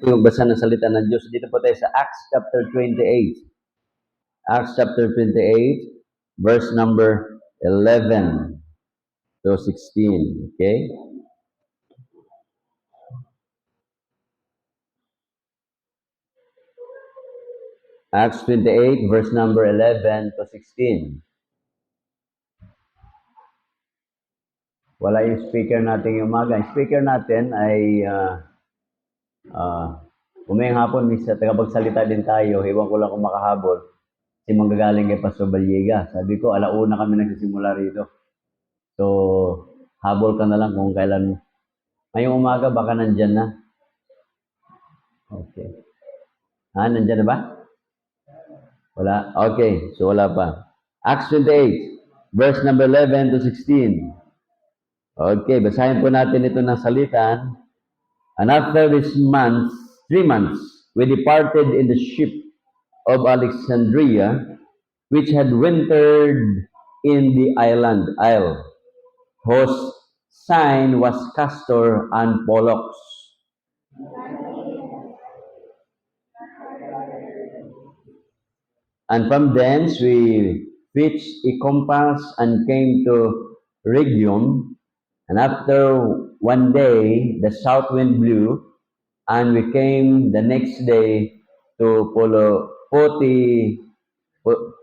Yung basa ng salita ng Diyos. Dito po tayo sa Acts chapter 28. Acts chapter 28, verse number 11 to 16. Okay? Acts 28, verse number 11 to 16. Wala yung speaker natin yung umaga. Yung speaker natin ay umayang hapon, misa tagapagsalita din tayo. Iwan ko lang kung makahabol. Kasi manggagaling kay Pastor Balliega. Sabi ko, alauna kami nagsisimula rito. So, habol ka na lang kung kailan. Ngayong umaga, baka nandyan na. Okay. Nandyan na ba? Wala? Okay. So, wala pa. Acts 28, verse number 11 to 16. Okay, basahin po natin ito ng salitan. And after this month, 3 months, we departed in the ship of Alexandria, which had wintered in the isle, whose sign was Castor and Pollux. And from thence we pitched a compass and came to Rhegium. And after one day, the south wind blew, and we came the next day to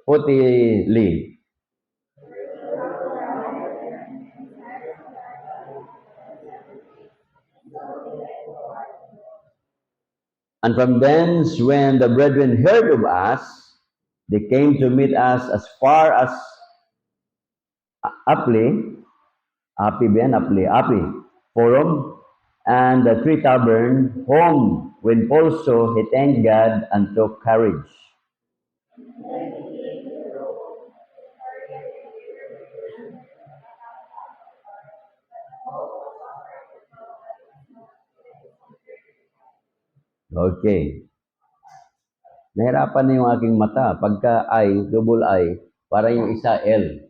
Puteoli. And from thence, when the brethren heard of us, they came to meet us as far as Appii Forum, and the Three Tavern, home, when also he thanked God and took courage. Okay. Nahirapan na yung aking mata. Pagka I, double I, para yung isa L.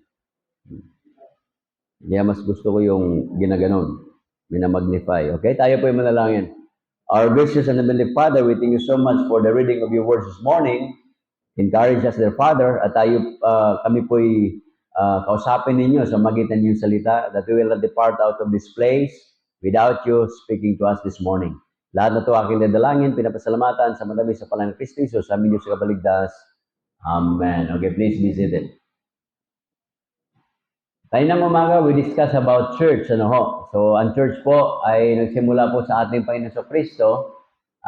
Kaya mas gusto ko yung ginaganon. Minamagnify. Okay? Tayo po yung manalangin. Our gracious and heavenly Father, we thank you so much for the reading of your words this morning. Encourage us, dear Father, at kami po'y kausapin ninyo sa magitan yung salita, that we will not depart out of this place without you speaking to us this morning. Lahat na ito aking dadalangin, pinapasalamatan sa madami sa pangalan ng Kristo Jesus, sa amin Diyos sa kabaligtas. Amen. Okay, please be seated. Tayo ng umaga, we discuss about church. So, ang church po ay nagsimula po sa ating Panginoon sa Kristo,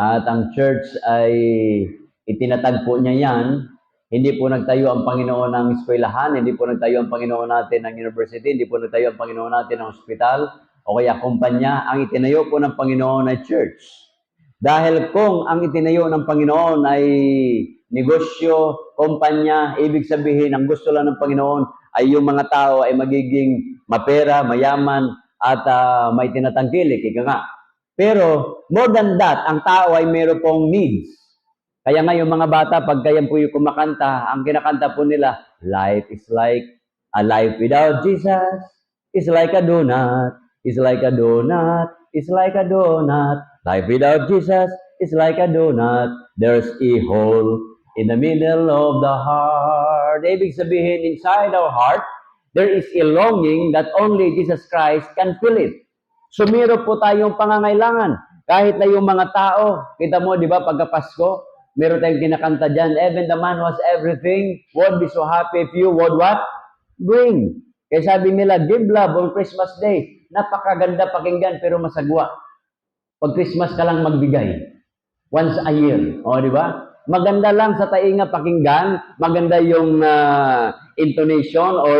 at ang church ay itinatagpo niya yan. Hindi po nagtayo ang Panginoon ng eskwelahan, hindi po nagtayo ang Panginoon natin ng university, hindi po nagtayo ang Panginoon natin ng hospital, o kaya kumpanya. Ang itinayo po ng Panginoon ay church. Dahil kung ang itinayo ng Panginoon ay negosyo, kumpanya, ibig sabihin, ang gusto lang ng Panginoon ay yung mga tao ay magiging mapera, mayaman, at may tinatangkilik, ika nga. Pero, more than that, ang tao ay meron pong needs. Kaya nga yung mga bata, pag kayan po yung kumakanta, ang kinakanta po nila, life is like a life without Jesus, is like a donut, is like a donut, is like a donut. Life without Jesus is like a donut. There's a hole in the middle of the heart. Ibig sabihin, inside our heart, there is a longing that only Jesus Christ can fill it. So, meron po tayong pangangailangan. Kahit na yung mga tao, kita mo, di ba, pagka Pasko, meron tayong kinakanta dyan, even the man was everything, would be so happy if you would what? Bring. Kaya sabi nila, give love on Christmas Day. Napakaganda pakinggan, pero masagwa. Pag Christmas ka lang magbigay. Once a year. O, di ba? Maganda lang sa tainga pakinggan, maganda yung intonation or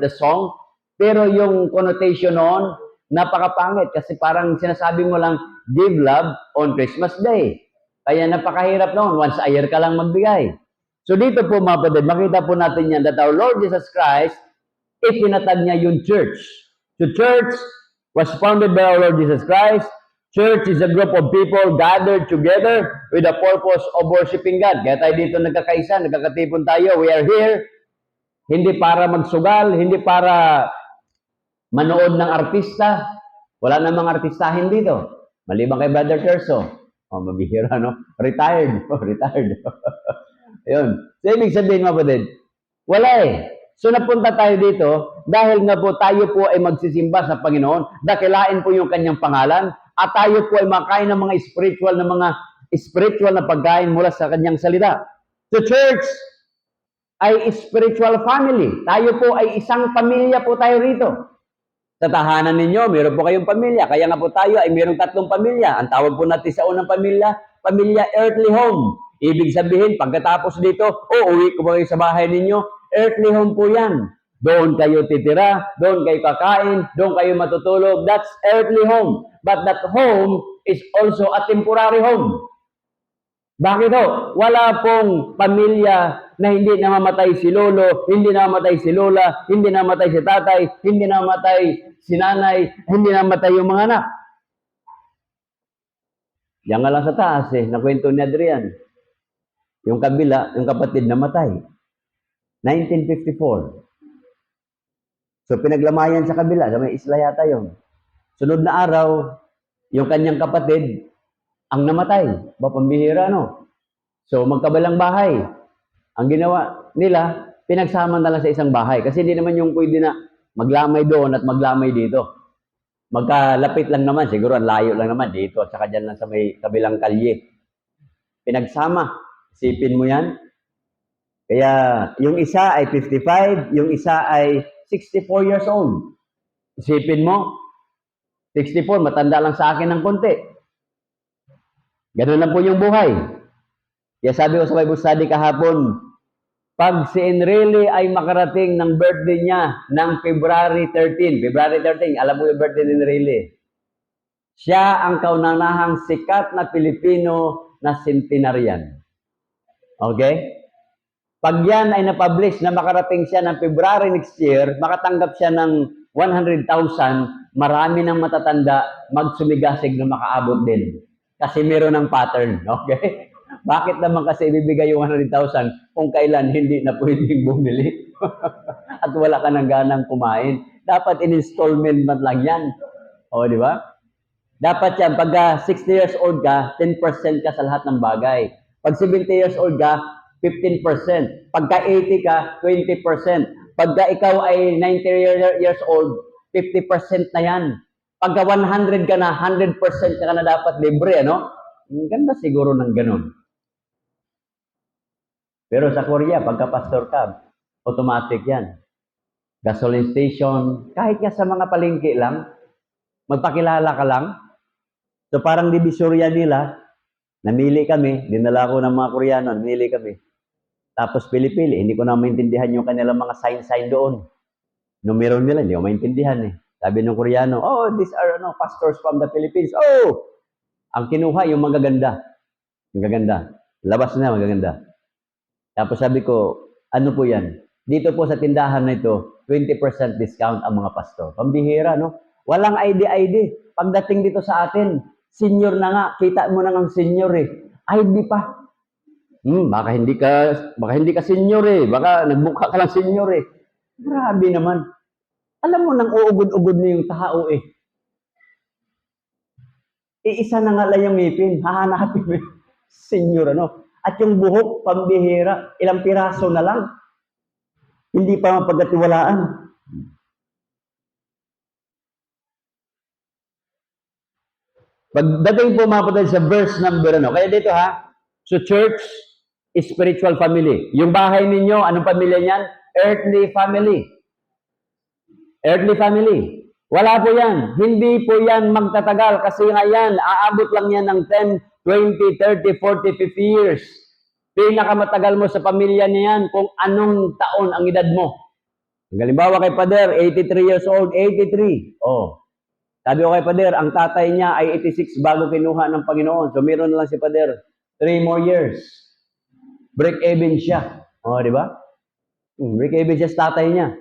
the song, pero yung connotation noon, napakapangit kasi parang sinasabi mo lang, give love on Christmas Day. Kaya napakahirap noon, once a year ka lang magbigay. So dito po mga kapatid, makita po natin yan that our Lord Jesus Christ, itinatag niya yung church. So church was founded by our Lord Jesus Christ. Church is a group of people gathered together with the purpose of worshiping God. Kaya tayo dito nagkakaisa, nagkakatipon tayo. We are here, hindi para magsugal, hindi para manood ng artista. Wala namang artistahin dito. Maliban kay Brother Terso. Oh, mabihira, no? Retired. Oh, retired. Yun. So, ibig sabihin, mga kapatid, wala eh. So, napunta tayo dito dahil nga po tayo po ay magsisimba sa Panginoon, dakilain po yung kanyang pangalan, at tayo po ay makain ng mga spiritual na pagkain mula sa kanyang salita. The church ay spiritual family. Tayo po ay isang pamilya po tayo rito. Sa tahanan ninyo, meron po kayong pamilya. Kaya nga po tayo ay mayroong 3 pamilya. Ang tawag po natin sa unang pamilya, pamilya earthly home. Ibig sabihin, pagkatapos dito, uwi ko po kayo sa bahay ninyo, earthly home po yan. Doon kayo titira, doon kayo kakain, doon kayo matutulog. That's earthly home. But that home is also a temporary home. Bakit ho? Wala pong pamilya na hindi namamatay si lolo, hindi namamatay si lola, hindi namamatay si tatay, hindi namamatay si nanay, hindi namamatay yung mga anak. Yan nga lang sa taas nakwento ni Adrian. Yung kabila, yung kapatid namatay. 1954. So pinaglamayan sa kabila, sa may isla yata yun. Sunod na araw, yung kanyang kapatid, ang namatay. Pambihira, no? So magkabalang bahay. Ang ginawa nila, pinagsama na lang sa isang bahay. Kasi hindi naman yung pwede na maglamay doon at maglamay dito. Magkalapit lang naman, siguro ang layo lang naman dito at saka dyan lang sa may kabilang kalye. Pinagsama, isipin mo yan. Kaya yung isa ay 55, yung isa ay 64 years old. Isipin mo, 64, matanda lang sa akin ng konti. Ganun lang po yung buhay. Kaya sabi ko sa Bible study kahapon, pag si Enrile ay makarating ng birthday niya ng February 13, alam mo yung birthday ni Enrile. Siya ang kauna-unahang sikat na Pilipino na centenarian. Okay? Pag yan ay na-publish na makarating siya ng February next year, makatanggap siya ng 100,000, marami ng matatanda magsumigasig na makaabot din. Kasi meron ng pattern. Okay? Bakit naman kasi ibibigay yung 100,000 kung kailan hindi na pwedeng bumili? At wala ka ng ganang kumain. Dapat in-installment man lang yan. O, di ba? Dapat yan, pagka 60 years old ka, 10% ka sa lahat ng bagay. Pag 70 years old ka, 15%. Pagka 80 ka, 20%. Pagka ikaw ay 90 years old, 50% na yan. Pagka 100 ka na, 100% ka na dapat libre, ano? Ang ganda siguro ng ganun. Pero sa Korea, pagka pastor ka, automatic yan. Gasoline station, kahit nga sa mga palengke lang, magpakilala ka lang. So parang divisorya nila, namili kami, dinala ko ng mga Koreano, namili kami. Tapos pili-pili, hindi ko na maintindihan yung kanilang mga sign doon. Numero nila, hindi ko maintindihan Sabi ng Koreano, oh, these are pastors from the Philippines. Oh! Ang kinuha, yung magaganda. Magaganda. Labas na, magaganda. Tapos sabi ko, ano po yan? Dito po sa tindahan na ito, 20% discount ang mga pastor. Pambihira, no? Walang ID. Pagdating dito sa atin, senior na nga. Kita mo na ng senior ID pa. Baka hindi ka senior Baka nagmukha ka lang senior Grabe naman. Alam mo, nang uugod-ugod na yung tao Iisa na nga lang yung ngipin. Hahanapin mo senior, At yung buhok, pambihira. Ilang piraso na lang. Hindi pa mapagkatiwalaan. Pagdating po mga kapatid sa verse number Kaya dito so church, spiritual family. Yung bahay ninyo, anong pamilya niyan? Earthly family. Earthly family. Wala po yan. Hindi po yan magtatagal kasi nga yan, aabot lang yan ng 10, 20, 30, 40, 50 years. Pinakamatagal mo sa pamilya niyan kung anong taon ang edad mo. Halimbawa kay Pader, 83 years old, 83. Oh. Sabi ko kay Pader, ang tatay niya ay 86 bago kinuha ng Panginoon. So meron lang si Pader, 3 more years. Break even siya. Oh, di ba? Break even siya sa tatay niya.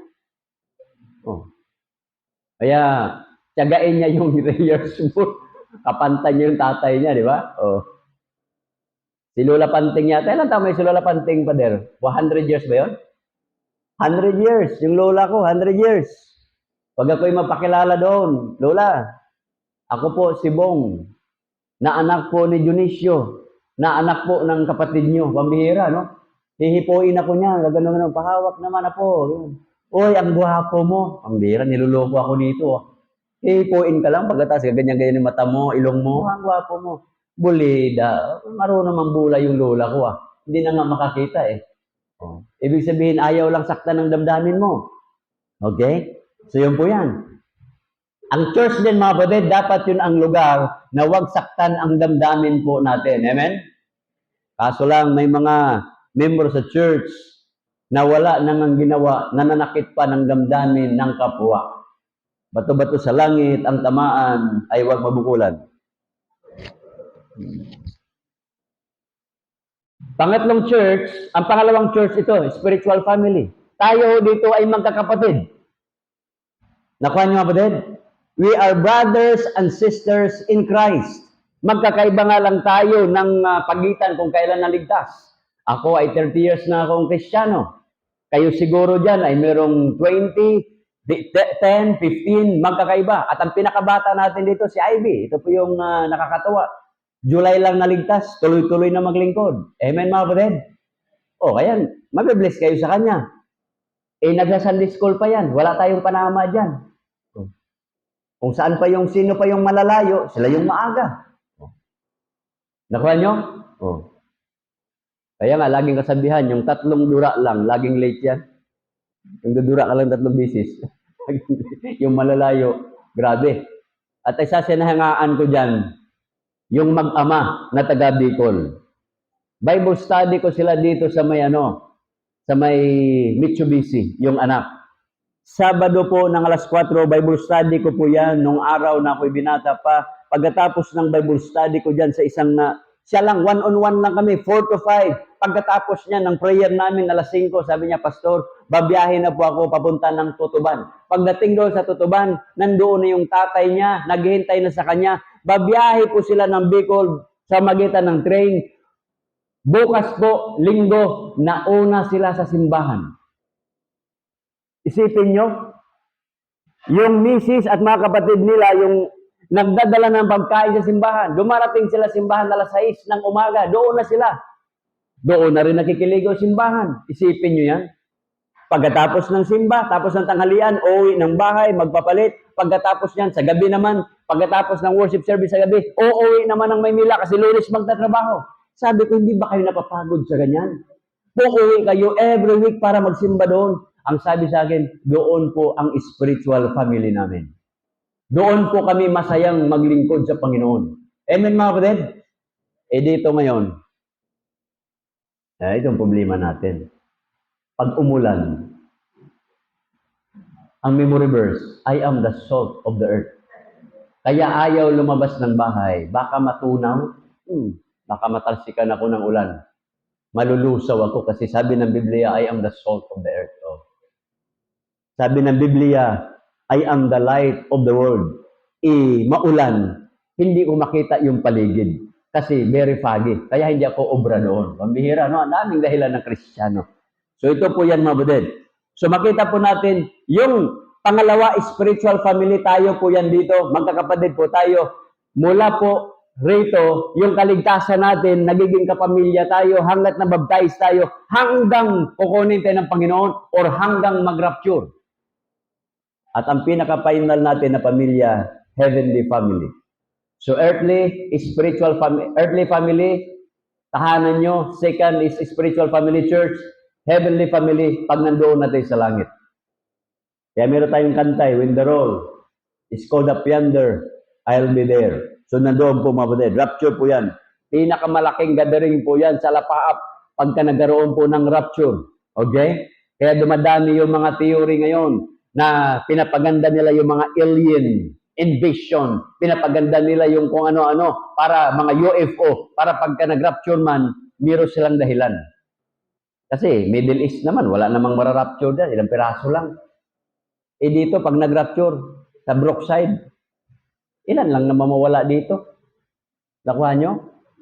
Oh. Kaya, tiyagain niya yung 3 years more. Kapantay niya yung tatay niya, di ba? Oh. Si Lola Panting yata. Ilan tama si Lola Panting, Pader? 100 years ba yun? 100 years. Yung lola ko, 100 years. Pag ako'y mapakilala doon, Lola, ako po si Bong. na anak po ni Dionisio, na anak po ng kapatid nyo, pambihira, no? Hihipuin ako niya, gano'n, pahawak naman ako. Uy, ang gwapo mo. Pambihira, niluloko ako dito. Hihipuin ka lang, pagkatas, ganyan-ganyan yung mata mo, ilong mo, ang gwapo mo. Bulida, marunong mambula yung lola ko, ah. Hindi na nga makakita, eh. Oh. Ibig sabihin, ayaw lang saktan ng damdamin mo. Okay? So, yun po yan. Ang church din, mga kapatid, dapat yun ang lugar na huwag saktan ang damdamin po natin. Amen? Kaso lang, may mga member sa church na wala nang ginawa, nananakit pa ng damdamin ng kapwa. Bato-bato sa langit, ang tamaan ay huwag mabukulan. Pangatlong church, ang pangalawang church ito, spiritual family. Tayo dito ay magkakapatid. Nakuha niyo, kapatid? We are brothers and sisters in Christ. Magkakaiba nga lang tayo ng pagitan kung kailan naligtas. Ako ay 30 years na akong Kristiyano. Kayo siguro dyan ay merong 20, 10, 15, magkakaiba. At ang pinakabata natin dito, si Ivy. Ito po yung nakakatawa. July lang naligtas, tuloy-tuloy na maglingkod. Amen, mga kapatid? O, ayan, mabibless kayo sa kanya. Eh, nagsa-Sunday school pa yan. Wala tayong panama dyan. Kung saan pa yung, sino pa yung malalayo, sila yung maaga. Nakuha nyo? Kaya nga, laging kasabihan, yung tatlong dura lang, laging late yan. Yung dudura ka lang 3 bisis. Yung malalayo, grabe. At isa sinahangaan ko dyan, yung mag-ama na taga Bicol. Bible study ko sila dito sa may sa may Mitsubishi, yung anak. Sabado po ng alas 4, Bible study ko po yan nung araw na ako'y binata pa. Pagkatapos ng Bible study ko dyan sa isang siya lang, one-on-one lang kami, 4 to 5. Pagkatapos niya ng prayer namin alas 5, sabi niya, Pastor, babiyahin na po ako papunta ng Tutuban. Pagdating doon sa Tutuban, nandoon na yung tatay niya, naghihintay na sa kanya. Babiyahe po sila ng Bicol sa magitan ng train. Bukas po, linggo, nauna sila sa simbahan. Isipin nyo, yung misis at mga kapatid nila, yung nagdadala ng pagkain sa simbahan, dumarating sila simbahan alas 6 ng umaga, doon na sila. Doon na rin nakikiligaw simbahan. Isipin nyo yan. Pagkatapos ng simba, tapos ng tanghalian, uuwi ng bahay, magpapalit. Pagkatapos niyan, sa gabi naman, pagkatapos ng worship service sa gabi, uuwi naman ng Maynila kasi Lunes magtatrabaho. Sabi ko, hindi ba kayo napapagod sa ganyan? Uuwi kayo every week para magsimba doon. Ang sabi sa akin, doon po ang spiritual family namin. Doon po kami masayang maglingkod sa Panginoon. Amen, mga kapatid? Eh dito ngayon, ito ang problema natin. Pag umulan, ang memory verse, I am the salt of the earth. Kaya ayaw lumabas ng bahay. Baka matunaw, baka matalsikan ako ng ulan. Malulusaw ako kasi sabi ng Biblia, I am the salt of the earth. Oh. Sabi ng Biblia, I am the light of the world. Maulan, hindi ko makita yung paligid. Kasi very foggy. Kaya hindi ako obra doon. Pambihira, no? Ang daming dahilan ng Kristiyano. So ito po yan, mga buded. So makita po natin, yung pangalawa, spiritual family, tayo po yan dito. Magkakapatid po tayo. Mula po rito, yung kaligtasan natin, nagiging kapamilya tayo, hanggat nabaptize tayo, hanggang kukunin tayo ng Panginoon or hanggang mag-rapture. At ang pinaka-final natin na pamilya, heavenly family. So earthly, spiritual family, earthly family, tahanan nyo. Second is spiritual family church. Heavenly family, pag nandoon natin sa langit. Kaya meron tayong kantay, when the roll is called up yonder, I'll be there. So nandoon po, mga kapatid. Rapture po yan. Pinakamalaking gathering po yan sa lapaap pagka nagkaroon po ng rapture. Okay? Kaya dumadami yung mga theory ngayon na pinapaganda nila yung mga alien invasion. Pinapaganda nila yung kung ano-ano para mga UFO. Para pagka nag-rapture man, meron silang dahilan. Kasi Middle East naman, wala namang mararapture dyan. Ilang piraso lang. Eh dito, pag nag-rapture, sa Brookside, ilan lang na mamawala dito? Nakuha nyo?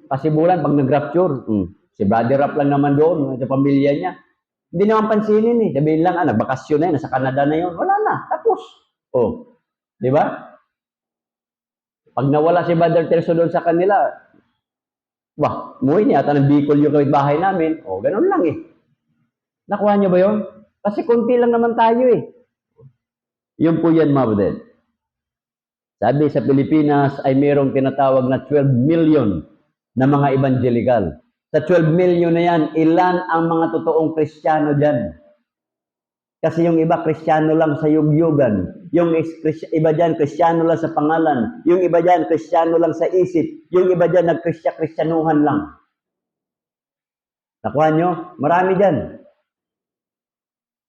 Kasi bulan, pag nag-rapture, si Brother Rap lang naman doon, sa pamilya niya. Hindi naman pansinin eh. Sabihin lang, nagbakasyon na yun, nasa Canada na yun. Wala na, tapos. Oh, di ba? Pag nawala si Brother Terso doon sa kanila, wah, muwi niya ata ng Bicol yung bahay namin. O, ganun lang eh. Nakuha niyo ba yun? Kasi konti lang naman tayo eh. Yun po yan, mga kapatid. Sabi sa Pilipinas ay mayroong tinatawag na 12 million na mga evangelical. Sa 12 million na yan, ilan ang mga totoong Kristiyano dyan? Kasi yung iba, Kristiyano lang sa yugyugan. Yung iba dyan, Kristiyano lang sa pangalan. Yung iba dyan, Kristiyano lang sa isip. Yung iba dyan, nagkristyanuhan lang. Nakuha nyo? Marami dyan.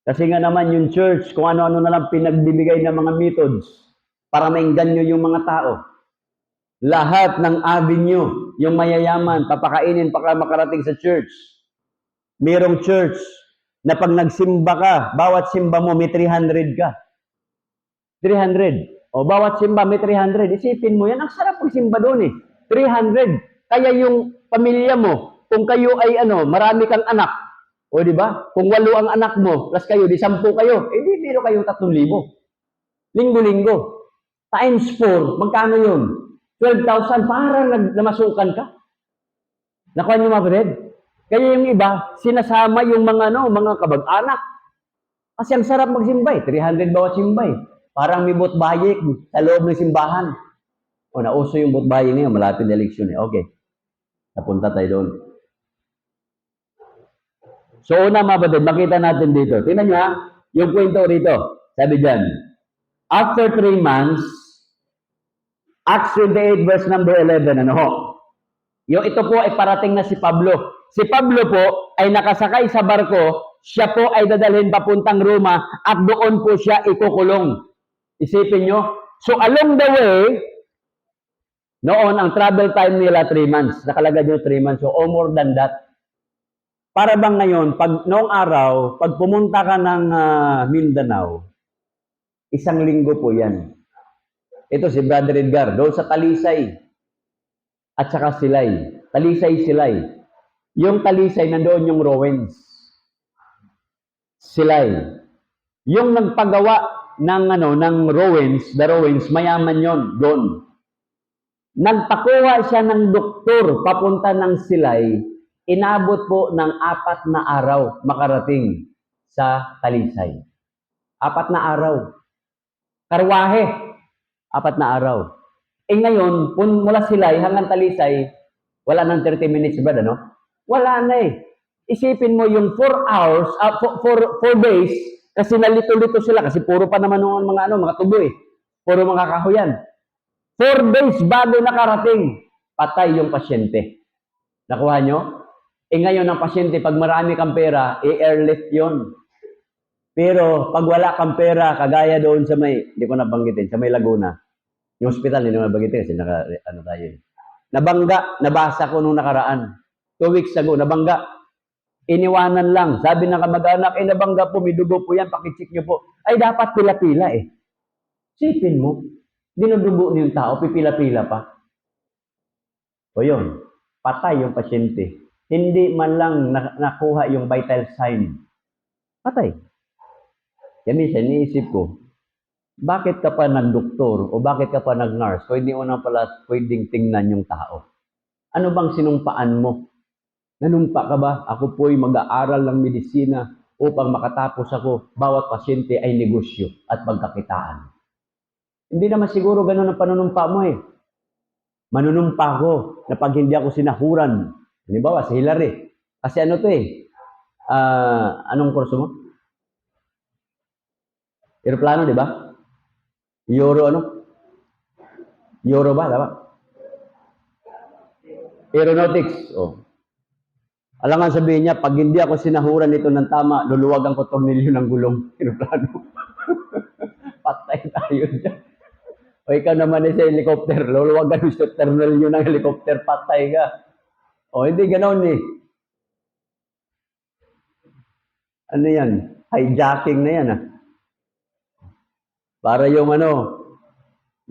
Kasi nga naman yung church, kung ano-ano na lang pinagbibigay ng mga methods para maingganyo yung mga tao. Lahat ng avenue, yung mayayaman, papakainin para makarating sa church. Mayroong church na pag nagsimba ka, bawat simba mo may 300 ka. 300. O bawat simba may 300. Isipin mo yan, ang sarap magsimba doon eh. 300. Kaya yung pamilya mo, kung kayo ay marami kang anak, o di ba? Kung 8 ang anak mo, plus kayo, di 10 kayo, eh di meron kayong 3,000. Linggo-linggo. Times 4, magkano yun? 12,000, parang namasukan ka. Nakuha niyo mga kapatid? Kaya yung iba, sinasama yung mga kabag-anak. Kasi ang sarap magsimba eh. 300 bawat simba eh. Parang may botbayik sa loob ng simbahan. O, nauso yung botbayik ngayon, malapit na eleksyon eh. Okay. Napunta tayo doon. So, una mga kapatid, makita natin dito. Tingnan niyo yung kwento rito. Sabi dyan, after 3 months, Acts 28 verse number 11, yung ito po ay parating na si Pablo. Si Pablo po ay nakasakay sa barko, siya po ay dadalhin papuntang Roma at doon po siya ikukulong. Isipin nyo. So along the way, noon ang travel time nila 3 months. Nakalagay nyo 3 months. So more than that. Para bang ngayon, noong araw, pag pumunta ka ng Mindanao, 1 linggo po yan. Ito si Brother Edgar, doon sa Talisay at saka Silay. Talisay, Silay. Yung Talisay, nandoon yung Rowens. Silay. Yung nagpagawa ng Rowens, the Rowens, mayaman yon doon. Nagpakuha siya ng doktor papunta ng Silay, inabot po ng 4 na araw makarating sa Talisay. 4 na araw. Karwahe. 4 na araw. Ngayon, mula Silay hanggang Talisay, wala nang 30 minutes ba, Wala na eh. Isipin mo yung 4 hours, 4 days, kasi nalito-lito sila, kasi puro pa naman ng mga tubo eh. Puro mga kahoyan. 4 days bago nakarating, patay yung pasyente. Nakuha nyo? Ngayon ang pasyente, pag marami kang pera, airlift yon. Pero pag wala kang pera, kagaya doon sa hindi ko nabanggitin, sa may Laguna, yung hospital, hindi ko nabanggitin kasi tayo. Nabangga, nabasa ko nung nakaraan. 2 weeks ago, nabangga. Iniwanan lang. Sabi ng kamag-anak, nabangga po, may dugo po yan, pakicheck nyo po. Ay, dapat pila-pila eh. Sipin mo, dinudugo niyo yung tao, pipila-pila pa. O yun, patay yung pasyente. Hindi man lang nakuha yung vital sign. Patay. Kaya minsan, iniisip ko, bakit ka pa nag-doktor o bakit ka pa nag-nurse? So, hindi mo na pala pwedeng tingnan yung tao. Ano bang sinumpaan mo? Nanumpa ka ba? Ako po'y mag-aaral ng medisina upang makatapos ako. Bawat pasyente ay negosyo at pagkakitaan. Hindi naman siguro ganun ang panunumpa mo eh. Manunumpa ko na pag hindi ako sinahuran. Halimbawa, si Hillary. Kasi ano to eh? Anong kurso mo? Aeroplano, di ba? Euro ba? Diba? Aeronautics. Oh. Alangan sabihin niya, pag hindi ako sinahuran nito ng tama, luluwagan ko tornilyo ng gulong. Aeroplano. Patay tayo dyan. O ikaw naman sa helicopter, luluwagan mo sa tornilyo ng helicopter, patay ka. O hindi ganoon eh. Ano yan? Hijacking na yan ah. Para yung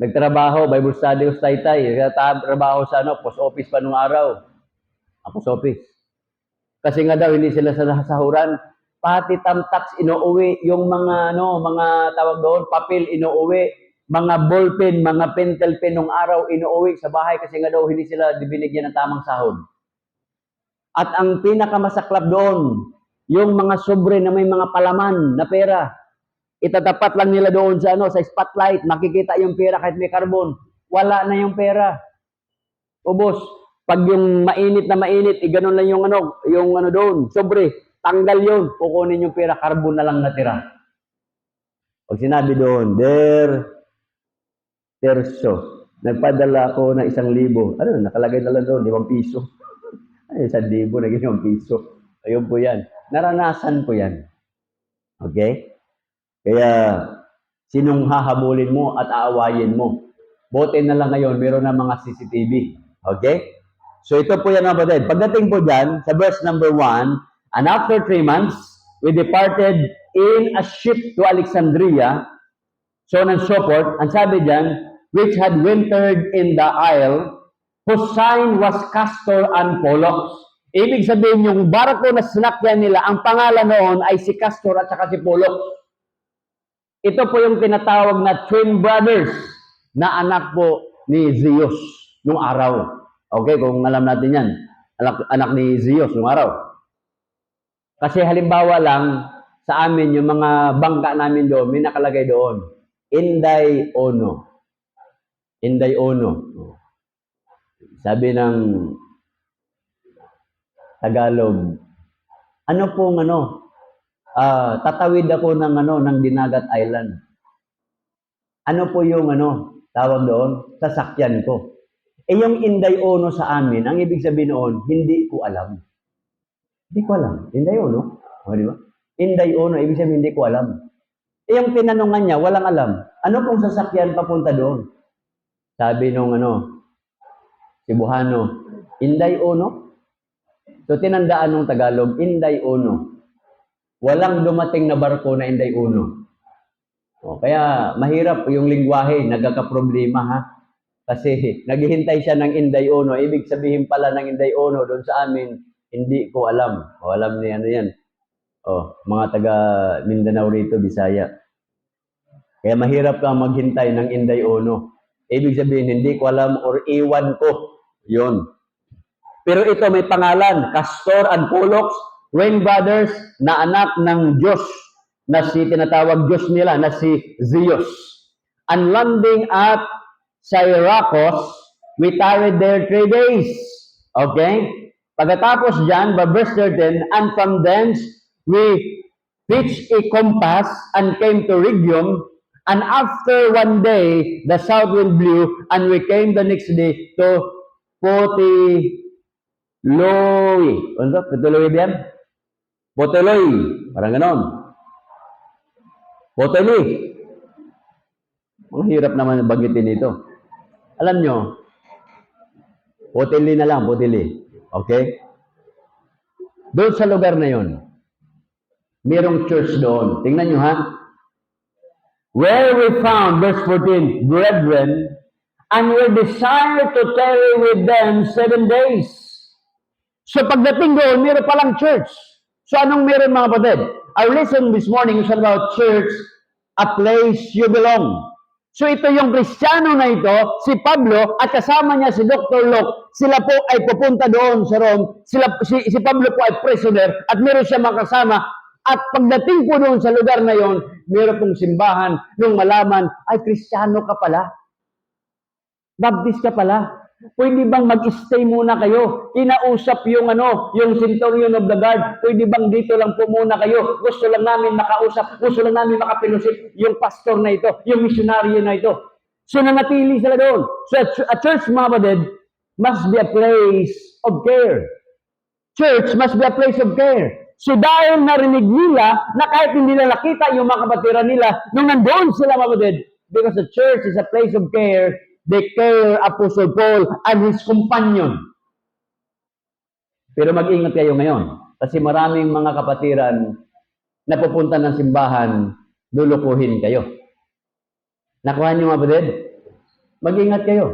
nagtrabaho, Bible study of Taytay, nagtrabaho sa post office pa nung araw. Post office. Kasi nga daw, hindi sila sahuran. Pati tamtax inuuwi, yung mga tawag doon, papel inuuwi. mga ballpen, mga pentel pen nung araw inuuwi sa bahay kasi nga daw hindi sila binigyan ng tamang sahod. At ang pinakamasaklap doon, yung mga sobre na may mga palaman na pera, itatapat lang nila doon sa sa spotlight, makikita yung pera kahit may carbon. Wala na yung pera. Ubos. Pag yung mainit na mainit, ganun lang yung doon, sobre, tanggal yun, kukunin yung pera, carbon na lang natira. Pag sinabi doon, terso, nagpadala ako ng 1,000. Ano, nakalagay na lang doon, 5 piso. Ay, 1,000, naging 5 piso. Ayun po yan. Naranasan ko yan. Okay? Kaya, sinong hahabulin mo at aawayin mo? Buti na lang ngayon, meron na mga CCTV. Okay? So ito po yan mga kapatid. Pagdating po dyan, sa verse number 1, and after 3 months, we departed in a ship to Alexandria, so on and so forth. Ang sabi dyan, which had wintered in the isle, whose sign was Castor and Pollux. Ibig sabihin, yung barko na sinakyan nila, ang pangalan noon ay si Castor at saka si Pollux. Ito po yung tinatawag na twin brothers na anak po ni Zeus nung araw. Okay, kung alam natin yan. Anak ni Zeus nung araw. Kasi halimbawa lang, sa amin, yung mga bangka namin doon, may nakalagay doon, Inday Ono. Inday Ono. Sabi ng Tagalog, ano pong tatawid ako ng Dinagat Island. Ano po yung tawag doon? Sasakyan ko. Yung Inday Ono sa amin, ang ibig sabihin noon, hindi ko alam. Hindi ko alam. Inday Ono? O, di ba? Inday Ono, ibig sabihin, hindi ko alam. Yung tinanungan niya, walang alam. Ano pong sasakyan papunta doon? Sabi nung Cebuano, Inday Ono? So, tinandaan nung Tagalog, Inday Ono. Walang dumating na barko na Inday Ono. O, kaya, mahirap yung lingwahe, nagkakaproblema, ha? Kasi naghihintay siya ng Inday Ono. Ibig sabihin pala ng Inday Ono doon sa amin, hindi ko alam. O, alam ni yan. O, mga taga Mindanao rito, Bisaya. Kaya mahirap kang maghintay ng Inday Ono. Ibig sabihin, hindi ko alam or iwan ko. Yun. Pero ito may pangalan, Castor and Pollux, twin brothers na anak ng Diyos, na tinatawag Diyos nila, na si Zeus. And landing at Syracuse, we tarried there 3 days. Okay? Pagkatapos dyan, verse 13, and from thence, we pitched a compass and came to Rhegium, and after 1 day, the south wind blew, and we came the next day to Puteoli. Ano to? Puteoli ba yan? Puteoli. Parang ganon. Puteoli. Ang hirap naman bagitin ito. Alam nyo, Puteoli na lang, Puteoli. Okay? Doon sa lugar na yon, mayroong church doon. Tingnan nyo ha. Where we found, verse 14, brethren, and we desired to tarry with them 7 days. So pagdating doon, mayroon palang church. So anong mayroon mga kapatid? Our lesson this morning is about church, a place you belong. So ito yung Kristiyano na ito, si Pablo, at kasama niya si Dr. Locke, sila po ay pupunta doon sa Rome, si Pablo po ay prisoner, at meron siya makasama, at pagdating po doon sa lugar na yon, meron pong simbahan, nung malaman, ay Kristiyano ka pala, Baptist ka pala, pwede bang mag-stay muna kayo? Kinausap yung centurion of the guard, pwede bang dito lang po muna kayo? Gusto lang namin makausap, gusto lang namin makapilusip yung pastor na ito, yung misyonaryo na ito. So nanatili sila doon. So a church, mga kapatid, must be a place of care. Church must be a place of care. So dahil narinig nila na kahit hindi nila nakita yung mga kapatiran nila, nung nandoon sila, mga kapatid, because the church is a place of care, they care Apostle Paul and his companion. Pero mag-ingat kayo ngayon. Kasi maraming mga kapatiran na pupunta ng simbahan, lulukuhin kayo. Nakuha niyo mga kapatid? Mag-ingat kayo.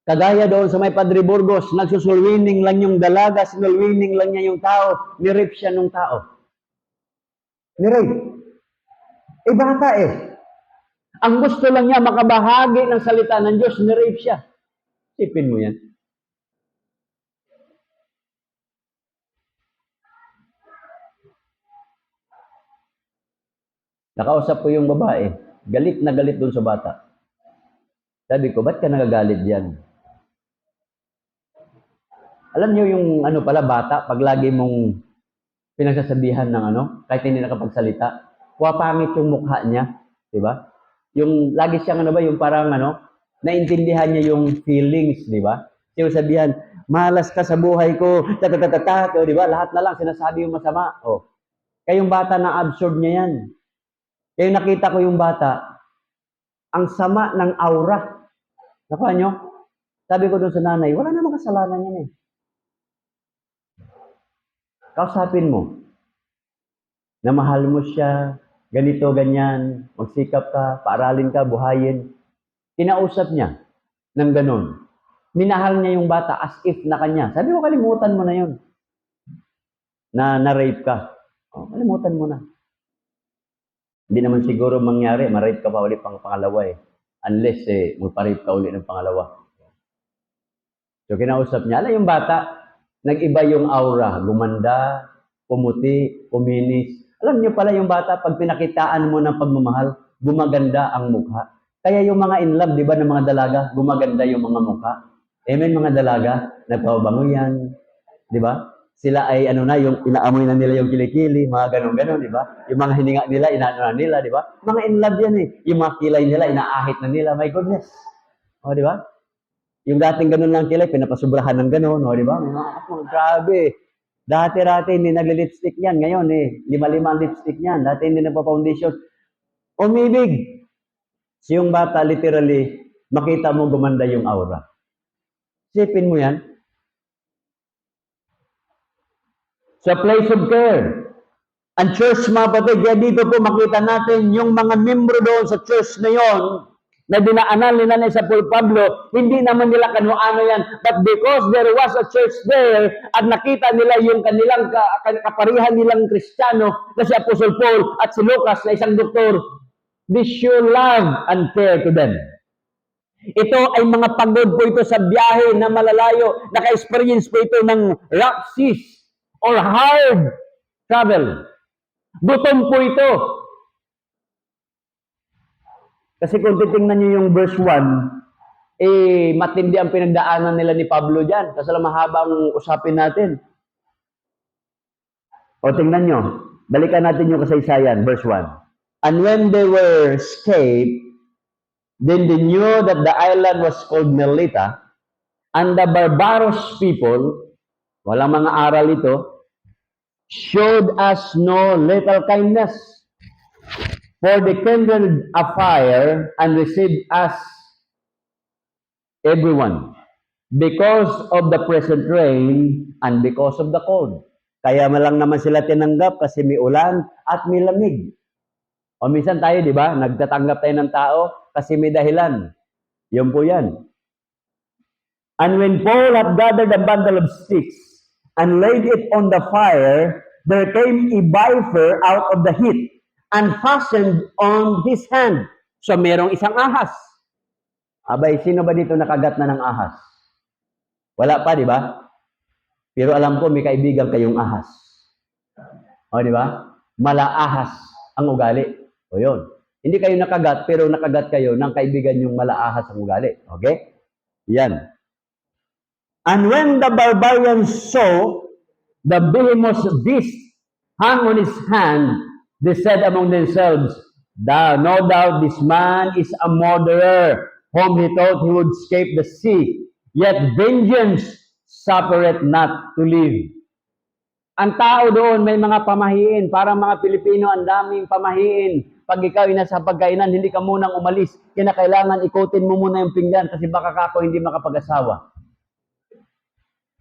Kagaya doon sa may Padre Burgos, nagsusulwining lang yung dalaga, sinulwining lang niya yung tao, nirape siya ng tao. Nirape. Bata Ang gusto lang niya makabahagi ng salita ng Diyos, ni-rape siya. Isipin mo yan. Nakausap ko yung babae. Galit na galit doon sa bata. Sabi ko, ba't ka nagagalit diyan? Alam niyo yung ano pala, bata, pag lagi mong pinagsasabihan ng ano, kahit hindi nakapagsalita, pangit yung mukha niya. Di ba? Yung lagi siyang ano ba, yung parang ano, naintindihan niya yung feelings, di ba? Yung sabihan, malas ka sa buhay ko, tatatatatat, di ba? Lahat na lang sinasabi yung masama. Oh. Kayong bata na absorb niya yan. Kaya nakita ko yung bata, ang sama ng aura. Nakuha nyo? Sabi ko doon sa nanay, wala namang kasalanan yan eh. Kausapin mo, na mahal mo siya, ganito, ganyan, magsikap ka, paaralin ka, buhayin. Kinausap niya ng ganun. Minahal niya yung bata as if na kanya. Sabi ko, kalimutan mo na yun. Na-rape ka. Oh, kalimutan mo na. Hindi naman siguro mangyari, ma-rape ka pa ulit pangalawa eh. Unless magpa-rape ka ulit ng pangalawa. So kinausap niya, alam yung bata, nag-iba yung aura, gumanda, pumuti, kuminis. Alam niyo pala yung bata, pag pinakitaan mo ng pagmamahal, gumaganda ang mukha. Kaya yung mga in love, di ba, ng mga dalaga, gumaganda yung mga mukha. Amen, mga dalaga, nagpabango yan. Di ba? Sila ay ano na, yung inaamoy na nila yung kilikili, mga ganon-ganon, di ba? Yung mga hininga nila, inaano na nila, di ba? Mga in love yan eh. Yung mga kilay nila, inaahit na nila. My goodness. O, di ba? Yung dating ganun lang kilay, pinapasubrahan ng ganun, o, di ba? Grabe. Dati-dati hindi nagli-lipstick yan. Ngayon lima-lima ang lipstick yan. Dati hindi nagpa-foundation. Umibig. So yung bata, literally, makita mo gumanda yung aura. Sipin mo yan. Sa place of care. Ang church, mga kapatid, kaya dito po makita natin yung mga membro doon sa church na yon na dinaanan nila ni sa Paul Pablo, hindi naman nila kano-ano yan. But because there was a church there, at nakita nila yung kanilang kaparihan nilang Kristiyano na si Apostle Paul at si Lucas na isang doktor, they show love and care to them. Ito ay mga pagod po ito sa biyahe na malalayo. Naka-experience po ito ng rough seas or hard travel. Gutom po ito. Kasi kung titingnan niyo yung verse 1, matindi ang pinagdaanan nila ni Pablo dyan. Kasi mahabang usapin natin. O tingnan nyo. Balikan natin yung kasaysayan, verse 1. And when they were escaped, then they knew that the island was called Melita, and the barbarous people, walang mga aral ito, showed us no little kindness. For they kindled a fire and received us, everyone, because of the present rain and because of the cold. Kaya malang naman sila tinanggap kasi may ulan at may lamig. O minsan tayo, di ba, nagtatanggap tayo ng tao kasi may dahilan. Yun po yan. And when Paul had gathered a bundle of sticks and laid it on the fire, there came a viper out of the heat and fastened on his hand. So, merong isang ahas. Abay, sino ba dito nakagat na ng ahas? Wala pa, di ba? Pero alam ko, may kaibigan kayong ahas. O, di ba? Malaahas ang ugali. O, yun. Hindi kayo nakagat, pero nakagat kayo ng kaibigan yung malaahas ang ugali. Okay? Yan. And when the barbarians saw the behemoth beast hang on his hand, they said among themselves, no doubt this man is a murderer, whom he thought he would escape the sea. Yet vengeance suffereth not to live. Ang tao doon may mga pamahiin. Parang mga Pilipino, ang daming pamahiin. Pag ikaw ay nasa pagkainan, hindi ka munang umalis. Kinakailangan ikutin mo muna yung pinggan kasi baka kako hindi makapag-asawa.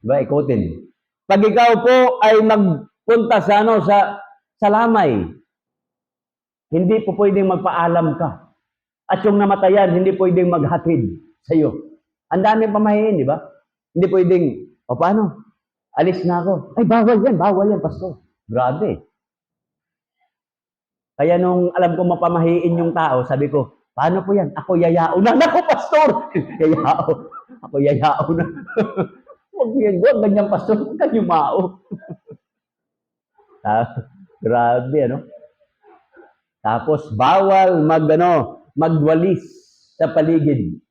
Diba? Ikutin. Pag ikaw po ay magpunta sa lamay, hindi po pwedeng magpaalam ka. At yung namatayan, hindi pwedeng maghatid sa iyo. Ang daming pamahiin, di ba? Hindi pwedeng, o paano? Alis na ako. Ay, bawal yan, pastor. Grabe. Kaya nung alam ko mapamahiin yung tao, sabi ko, Paano po yan? Ako yayao na. Naku, pastor! Yayao. Ako yayao na. Huwag ganyan, pastor. Huwag kang yumao. Grabe, ano? Tapos, bawal magwalis sa paligid.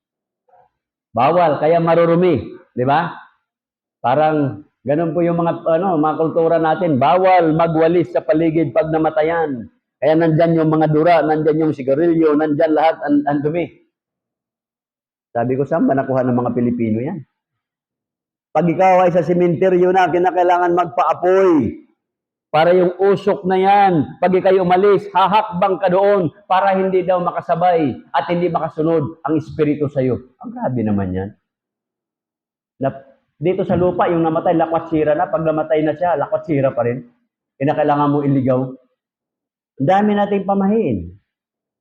Bawal, kaya marurumi. Di ba? Parang, ganun po yung mga kultura natin. Bawal magwalis sa paligid pag namatayan. Kaya nandyan yung mga dura, nandyan yung sigarilyo, nandyan lahat ang dumi. Sabi ko, saan ba nakuha ng mga Pilipino yan? Pag ikaw ay sa sementeryo na, kinakailangan magpaapoy. Para yung usok na yan, pag ikay umalis, hahakbang ka doon para hindi daw makasabay at hindi makasunod ang espiritu sa iyo. Ang grabe naman yan. Dito sa lupa, yung namatay, lakwatsira na. Pag namatay na siya, lakwatsira pa rin. Kinakailangan mo iligaw. Ang dami nating pamahiin.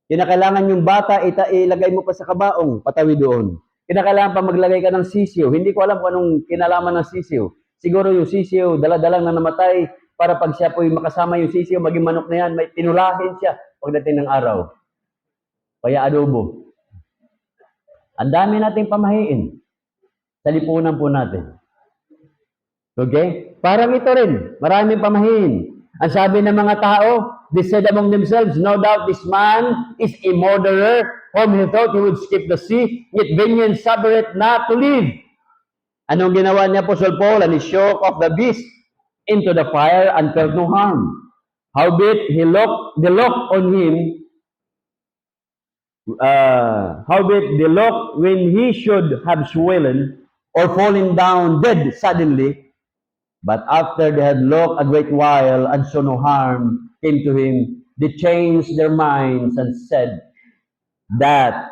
Kinakailangan yung bata, ilagay mo pa sa kabaong, patawi doon. Kinakailangan pa maglagay ka ng sisiyo. Hindi ko alam kung anong kinalaman ng sisiyo. Siguro yung sisiyo, daladalang na namatay, para pag siya po'y makasama yung sisiyo, maging manok na yan, may tinulahin siya pagdating ng araw. Kaya adobo. Ang dami nating pamahiin. Sa lipunan po natin. Okay? Parang ito rin. Maraming pamahiin. Ang sabi ng mga tao, they said among themselves, no doubt this man is a murderer, whom he thought he would skip the sea, yet vengeance suffereth not to live. Anong ginawa niya, Apostle Paul? And he shook off the beast into the fire and felt no harm. Howbeit the look on him, howbeit the look when he should have swollen or fallen down dead suddenly, but after they had looked a great while and saw no harm came to him, they changed their minds and said that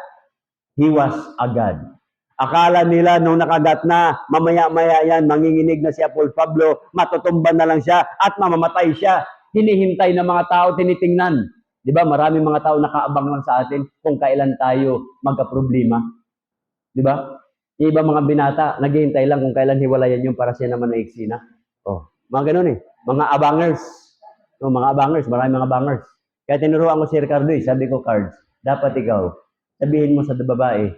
he was a god. Akala nila nung nakagat na, mamaya-maya yan, manginginig na si Apol Pablo, matutumban na lang siya at mamamatay siya. Hinihintay ng mga tao, tinitingnan. Di ba? Maraming mga tao nakaabang lang sa atin kung kailan tayo magka-problema. Di ba? Yung iba mga binata, naghihintay lang kung kailan hiwalayan yung para siya naman na eksina. Oh, mga ganun eh. Mga abangers. No, mga abangers, maraming mga abangers. Kaya tinuruan ko si Ricardo eh, sabi ko, Cards, dapat ikaw, sabihin mo sa babae,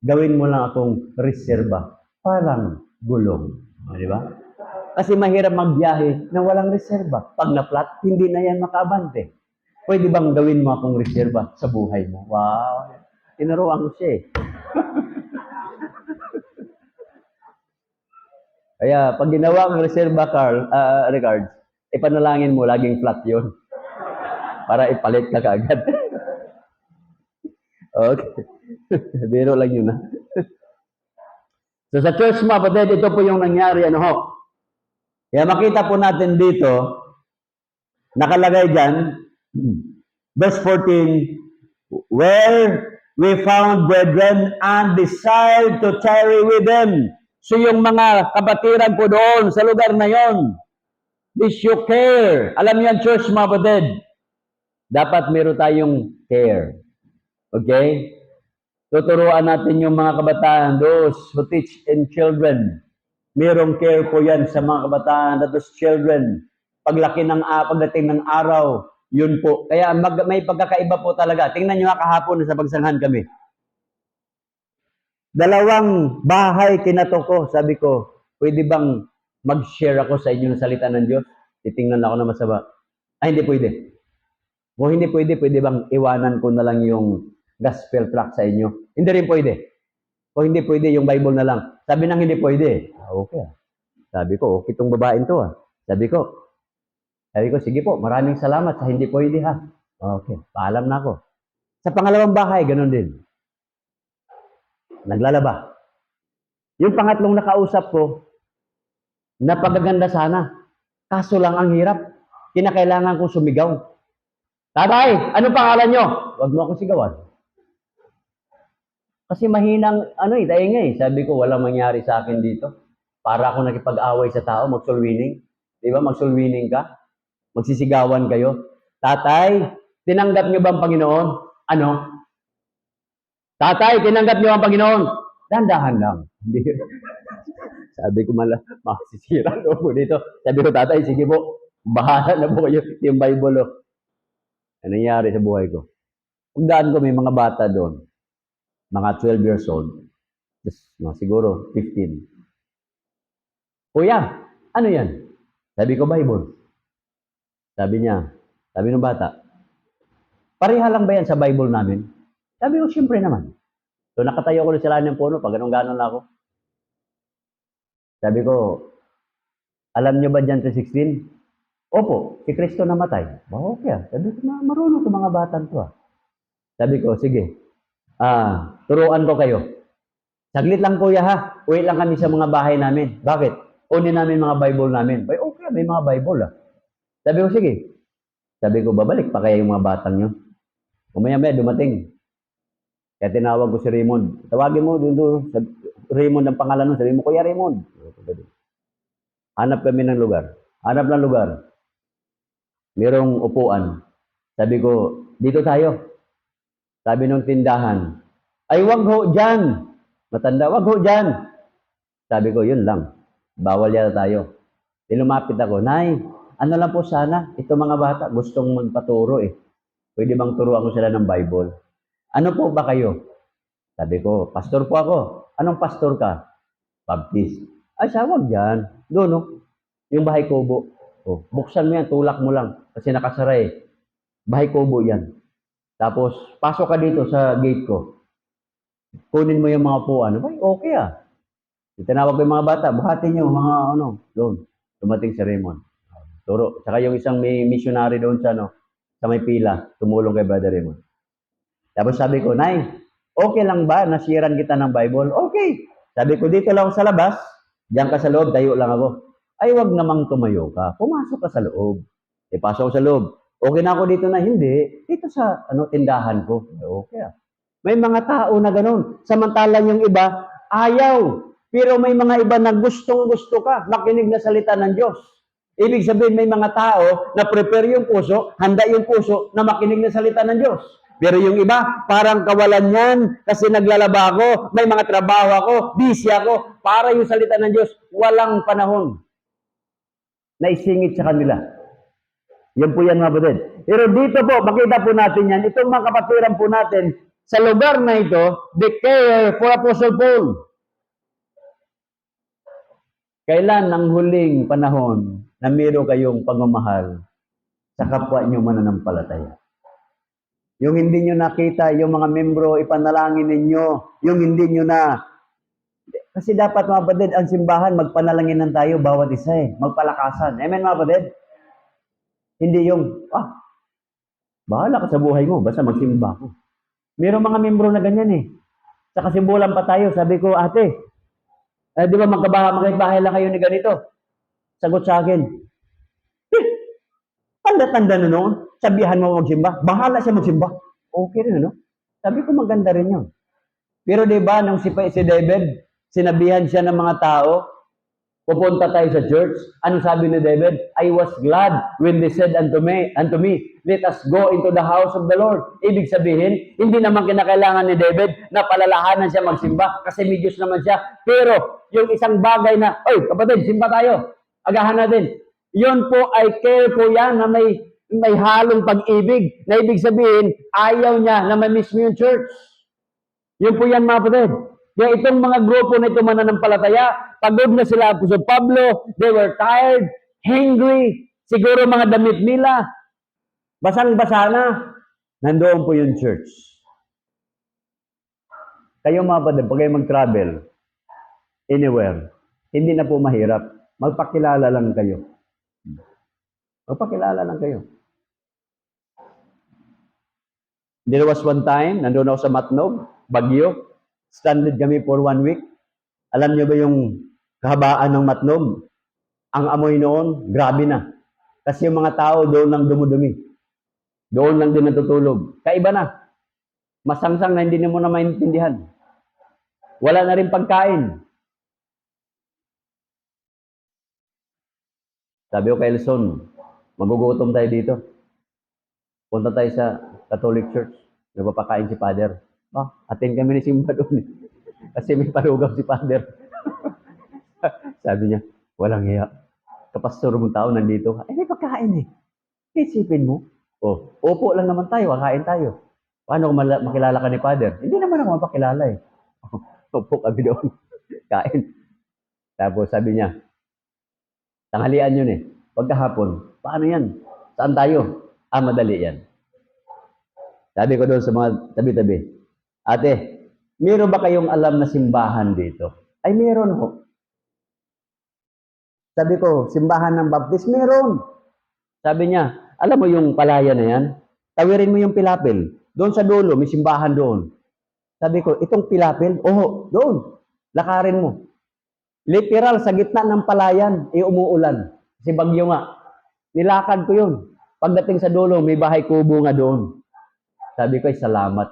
gawin mo lang akong reserba. Parang gulong. Di ba? Kasi mahirap magbiyahe na walang reserba. Pag na-flat, hindi na yan makaabante. Pwede bang gawin mo akong reserba sa buhay mo? Wow! Tinuruan ko siya eh. Kaya, pag ginawa ang reserva, Ricards, ipanalangin mo, laging flat yun. Para ipalit ka kaagad. Okay. Biro lang yun, ha? So, sa church mga kapatid, ito po yung nangyari, ano ho? Kaya makita po natin dito, nakalagay dyan, verse 14, where we found brethren and desired to tarry with them. So, yung mga kapatiran po doon, sa lugar na yon, they show care. Alam niyo yan, church mga kapatid, dapat meron tayong care. Okay? Tuturuan natin yung mga kabataan, those who teach in children. Merong care po yan sa mga kabataan, those children. Pagdating ng araw, yun po. Kaya may pagkakaiba po talaga. Tingnan nyo nga kahapon sa pagsanghan kami. 2 bahay kinato ko. Sabi ko, pwede bang mag-share ako sa inyo ng salita ng Diyos? Titingnan ako na masama. Ay, hindi pwede. Kung hindi pwede, pwede bang iwanan ko na lang yung gospel tract sa inyo? Hindi rin pwede. Kung hindi pwede, yung Bible na lang. Sabi nang hindi pwede. Okay. Sabi ko, okay itong babaeng to. Sabi ko, sige po, maraming salamat sa hindi pwede ha. Okay, paalam na ako. Sa pangalawang bahay, ganun din. Naglalaba. Yung pangatlong nakausap ko, napagaganda sana. Kaso lang ang hirap. Kinakailangan kong sumigaw. Tatay, ano pangalan nyo? Huwag mo akong sigawan. Kasi mahinang, taingay. Sabi ko, walang mangyari sa akin dito. Para ako nakipag-away sa tao, mag-soul-winning. Di ba, mag-soul-winning ka? Magsisigawan kayo. Tatay, tinanggap niyo ba ang Panginoon? Ano? Tatay, tinanggap niyo ang Panginoon? Dandahan lang. Sabi ko, masisira po dito. Sabi ko, tatay, sige po, bahala na po kayo yung Bible. Ano nangyari sa buhay ko? Pagdaan ko, may mga bata doon, mga 12 years old, siguro 15. Kuya, ano yan? Sabi ko, Bible. Sabi niya, sabi ng bata, pareha lang ba yan sa Bible namin? Sabi ko, siyempre naman. So nakatayo ko sa lahan ng puno, pag ganun-ganon lang ako. Sabi ko, alam niyo ba John 3:16? Opo, si Kristo namatay. Okay. Sabi ko, marunong ko mga bata to. Sabi ko, sige, turuan ko kayo. Saglit lang kuya ha, uwi lang kami sa mga bahay namin. Bakit? Kunin namin mga Bible namin. Okay, may mga Bible Sabi ko, sige. Sabi ko, babalik pa kaya yung mga batang yun. Umaya-maya, dumating. Kaya tinawag ko si Raymond. Tawagin mo, doon, Raymond ang pangalan nun. Sabi mo, Kuya Raymond. Hanap kami ng lugar. Hanap ng lugar. Merong upuan. Sabi ko, dito tayo. Sabi nung tindahan, ay wag ho dyan. Matanda, wag ho dyan. Sabi ko, yun lang. Bawal yata tayo. Lumapit ako, Nay, ano lang po sana, ito mga bata, gustong magpaturo Pwede bang turuan ko sila ng Bible? Ano po ba kayo? Sabi ko, pastor po ako. Anong pastor ka? Baptist. Ay, wag dyan. Doon, no? Yung bahay kubo. Buksan mo yan, tulak mo lang. Kasi nakasara Bahay kubo yan. Tapos, pasok ka dito sa gate ko. Kunin mo yung mga upuan. Okay Tinawag ko yung mga bata, buhatin nyo, mga doon. Dumating si Raymond. Turo. Saka yung isang may missionary doon sa may pila, tumulong kay Brother Raymond. Tapos sabi ko, Nay, okay lang ba nasiran kita ng Bible? Okay. Sabi ko, dito lang sa labas, diyan ka sa loob, tayo lang ako. Ay, wag namang tumayo ka. Pumasok ka sa loob. Pasok sa loob. Okay na ako dito na hindi. Dito sa tindahan ko. Okay May mga tao na ganun. Samantalang yung iba, ayaw. Pero may mga iba na gustong-gusto ka makinig na salita ng Diyos. Ibig sabihin, may mga tao na prepare yung puso, handa yung puso na makinig na salita ng Diyos. Pero yung iba, parang kawalan yan kasi naglalaba ako, may mga trabaho ako, busy ako, para yung salita ng Diyos, walang panahon na isingit sa kanila. Yan po yan mga kapatid. Pero dito po, makita po natin yan, itong mga kapatiran po natin, sa lugar na ito, declare for Apostle Paul. Kailan ang huling panahon na meron kayong pagmamahal sa kapwa nyo mananampalataya? Yung hindi nyo nakita, yung mga membro, ipanalangin ninyo, yung hindi nyo na. Kasi dapat mga kapatid, ang simbahan, magpanalanginan tayo bawat isa magpalakasan. Amen mga kapatid? Hindi yung, bahala ka sa buhay mo, basta magsimba ko. Merong mga membro na ganyan Sa kasimbulan pa tayo, sabi ko, ate, di ba magkabahay lang kayo ni ganito? Sagot sa akin, tanda-tanda na noon, sabihan mo magsimba, bahala siya magsimba. Okay rin, Sabi ko, maganda rin yun. Pero di ba, nung si David, sinabihan siya ng mga tao, pupunta tayo sa church. Ano sabi ni David? I was glad when they said unto me, let us go into the house of the Lord. Ibig sabihin, hindi naman kinakailangan ni David na palalahanan siya magsimba kasi may Diyos naman siya. Pero yung isang bagay na, oy, kapatid, simba tayo. Agahan natin. Yun po ay care po yan na may halong pag-ibig. Na ibig sabihin, ayaw niya na ma-miss mo yung church. Yun po yan mga kapatid. Kaya itong mga grupo na ito mananampalataya, pagod na sila po sa Pablo, they were tired, hungry, siguro mga damit nila, basang-basa na, nandoon po yung church. Kayo mga kapatid, pag kayo mag-travel, anywhere, hindi na po mahirap. Magpakilala lang kayo. Magpakilala lang kayo. There was one time, nandoon ako sa Matnog, Baguio, stranded kami for 1 week. Alam niyo ba yung kahabaan ng Matnog? Ang amoy noon, grabe na. Kasi yung mga tao doon lang dumudumi. Doon lang din natutulog. Kaiba na. Masangsang na hindi mo na maintindihan. Wala na rin pagkain. Sabi ko kay Elson, magugutom tayo dito. Punta tayo sa Catholic Church. Nagpapakain si Father. Atin kami ni Simba doon. Kasi may parugaw si Father. Sabi niya, walang hiya. Kapastor mong tao nandito. May pagkain Isipin mo. Opo lang naman tayo, kain tayo. Paano ko makilala ka ni Father? Hindi naman ako mapakilala eh. Upo kami doon. Kain. Tapos sabi niya, tanghalian yun eh. Pagkahapon, paano yan? Saan tayo? Madali yan. Sabi ko doon sa mga tabi-tabi, ate, meron ba kayong alam na simbahan dito? Ay, meron ho. Sabi ko, simbahan ng Baptist? Meron. Sabi niya, alam mo yung palaya na yan? Tawirin mo yung pilapil. Doon sa dulo, may simbahan doon. Sabi ko, itong pilapil? Oo, doon. Lakarin mo. Literal, sa gitna ng palayan, umuulan. Kasi bagyo nga. Nilakad ko yun. Pagdating sa dulo, may bahay kubo nga doon. Sabi ko, ay salamat.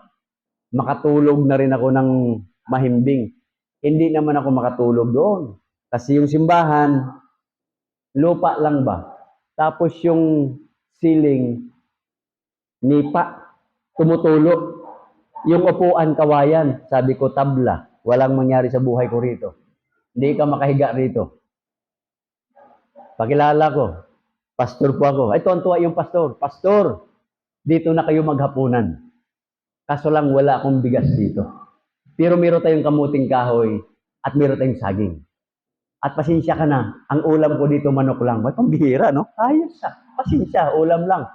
Makatulog na rin ako ng mahimbing. Hindi naman ako makatulog doon. Kasi yung simbahan, lupa lang ba? Tapos yung ceiling, nipa, tumutulo. Yung upuan, kawayan. Sabi ko, tabla. Walang mangyari sa buhay ko rito. Hindi ka makahiga rito. Pakilala ko. Pastor po ako. Ay, tuwan-tuwa yung pastor. Pastor, dito na kayo maghapunan. Kaso lang wala akong bigas dito. Pero meron tayong kamuting kahoy at meron tayong saging. At pasensya ka na, ang ulam ko dito manok lang. May pambihira, no? Ayos siya. Pasensya, ulam lang.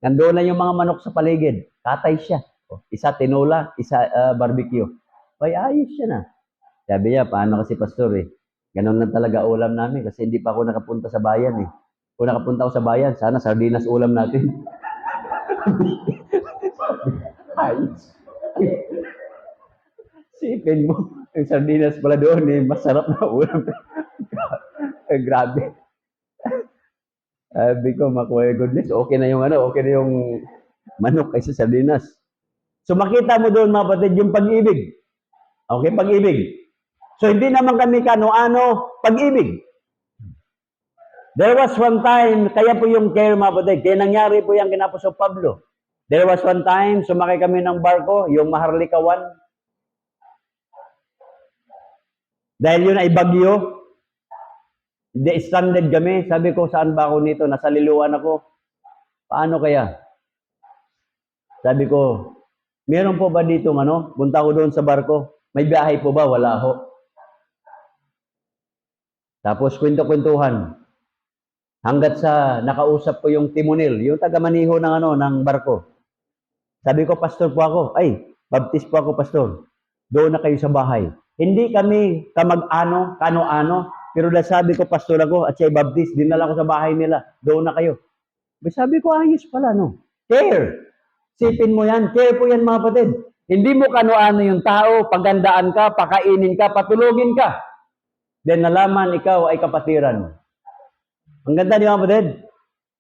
Nandoon na yung mga manok sa paligid. Katay siya. Isa tinola, isa barbecue. Ay, ayos siya na. Sabi niya, paano kasi pastor eh. Ganun lang talaga ulam namin kasi hindi pa ako nakapunta sa bayan eh. Kung nakapunta ako sa bayan, sana sardinas ulam natin. Ayos. Sipin mo, yung sardinas pala doon eh, masarap na ulam. Grabe. Sabi ko, makuha goodness, okay na yung okay na yung manok kaysa sardinas. So makita mo doon mga kapatid, yung pag-ibig. Okay, pag-ibig. So hindi naman kami kano-ano, pag-ibig. There was one time, kaya po yung care mga kapatid, kaya nangyari po yung kinapos sa Pablo. There was one time, sumakay kami ng barko, yung Maharlika 1. Dahil yun ay bagyo, hindi stranded kami. Sabi ko, saan ba ako nito? Nasa liluan ako. Paano kaya? Sabi ko, meron po ba dito punta ko doon sa barko. May biyahe po ba? Wala ho. Tapos kwento-kwentuhan. Hanggat sa nakausap ko yung timonel, yung taga-maniho ng barko. Sabi ko, pastor po ako. Ay, baptist po ako, pastor. Doon na kayo sa bahay. Hindi kami kamag-ano, kano-ano. Pero sabi ko, pastor ako at siya baptist, dinala ko sa bahay nila. Doon na kayo. Sabi ko, ayos pala, no? Care. Sipin mo yan. Care po yan, mga kapatid. Hindi mo kano-ano yung tao, pagandaan ka, pakainin ka, patulogin ka. Then nalaman ikaw ay kapatiran. Ang ganda niyo, mga kapatid.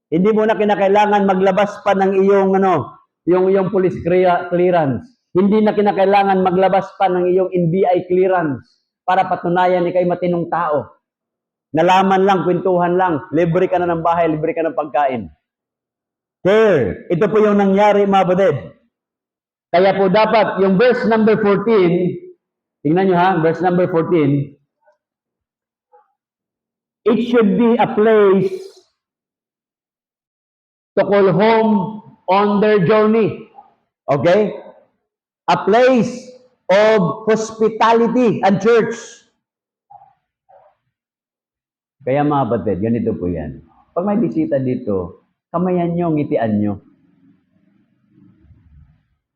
Hindi mo na kinakailangan maglabas pa ng iyong yung police clearance. Hindi na kinakailangan maglabas pa ng iyong NBI clearance para patunayan ikay matinong tao. Nalaman lang, kwentuhan lang, libre ka na ng bahay, libre ka ng pagkain. Care. Ito po yung nangyari, mga kapatid. Kaya po dapat, yung verse number 14, tingnan nyo ha, verse number 14, it should be a place to call home on their journey. Okay? A place of hospitality and church. Kaya mga kapatid, ganito po yan. Pag may bisita dito, kamayan nyo, ngitian nyo.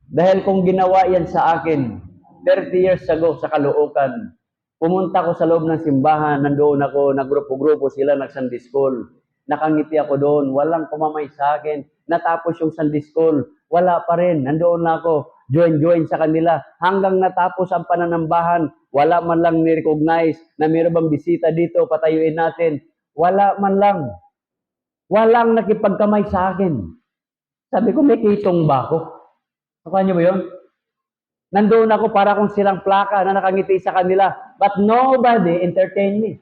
Dahil kung ginawa yan sa akin, 30 years ago sa Caloocan, pumunta ko sa loob ng simbahan, nandoon ako, nagrupo-grupo sila, nag-Sunday school. Nakangiti ako doon, walang kumamay sa akin. Natapos yung Sunday school, wala pa rin, nandoon na ako, join sa kanila. Hanggang natapos ang pananambahan, wala man lang ni-recognize na mayroon bang bisita dito, patayuin natin. Wala man lang. Walang nakipagkamay sa akin. Sabi ko, may kitong ba ako? Nakuha niyo ba yun? Nandoon ako para kung silang plaka na nakangiti sa kanila. But nobody entertained me.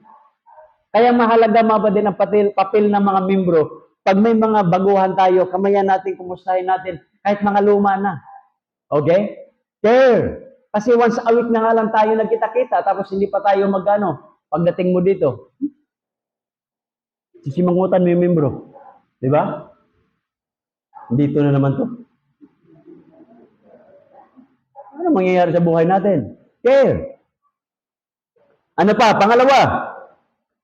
Kaya mahalaga mga din ang papel ng mga membro. Pag may mga baguhan tayo, kamayan natin, kumustahin natin, kahit mga luma na. Okay? Care. Kasi once a week na nga lang tayo nagkita-kita, tapos hindi pa tayo pagdating mo dito. Sisimangutan mo yung membro. Di ba? Dito na naman to. ano mangyayari sa buhay natin? Care. Ano pa? Pangalawa,